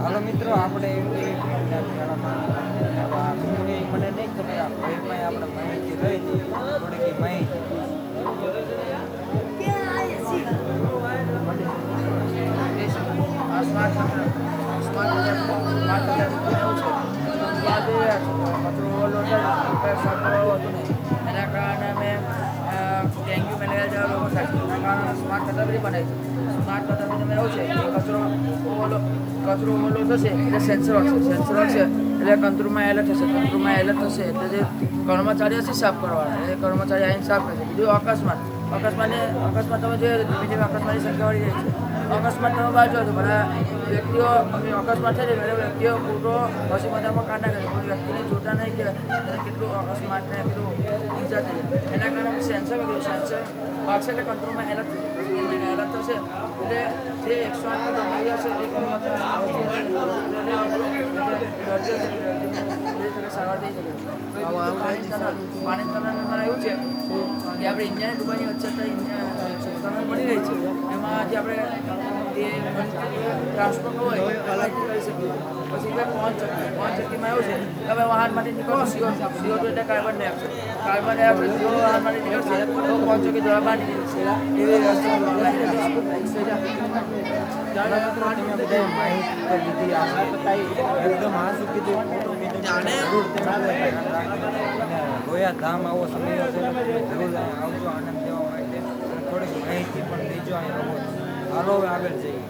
હાલો મિત્રો આપણે મને નહીં ખબર આ ભાઈમાં આપણે માહિતી લઈ થોડીક માહિતી એના કારણે અમે ડેન્ગ્યુ મેલેરિયા જેવા રોગો થાય છે. એના કારણે સ્માર્ટ કચરાપેટી બનાવી છે. સ્માર્ટ કચરાપેટીમાં એવું છે કે કચરો ઓલો થશે એટલે સેન્સર છે એટલે કંટ્રોલમાં એલર્ટ થશે એટલે જે કર્મચારીઓ છે સાફ કરવાના એ કર્મચારી આવીને સાફ કરશે. બીજું અકસ્માત તમે જોઈએ તો ધીમે ધીમે અકસ્માતની સંખ્યા વધી રહી છે. અકસ્માત તમે બાજુ હતો બધા વ્યક્તિઓ અકસ્માત થાય છે એટલે વ્યક્તિઓ પૂરો પછી બધામાં કાઢ નાખે છે. કોઈ વ્યક્તિને જોતા નહીં કે કેટલું અકસ્માત ને કેટલું ઈજા થઈ એના કારણે સેન્સર વાગશે એટલે કંટ્રોલમાં એલર્ટ થશે એટલે જે 108 દવાઈઓ છે એ સારવાર થઈ શકે. પાણી તલાવમાં એવું છે કે આપણે ઇન્ડિયા અને દુબઈની વચ્ચે ટનલ બની રહી છે. એમાં જે આપણે ટ્રાન્સપોર્ટ હોય કરી શકીએ. પછી પવન ચક્કીમાં એવું છે કે હવે વાહનમાંથી નીકળો CO2 એટલે કાર્બન ડાયોક્સાઇડ જો વાહનમાંથી નીકળશે તો પવન ચક્કી દ્વારા બહાર નીકળશે એવી વ્યવસ્થા એકદમ હાસું કીધું ગોયા ધામ આવો સમય હશે જરૂર આવજો આનંદ લેવા માટે થોડીક માહિતી પણ લેજો. હાલો આગળ જઈએ.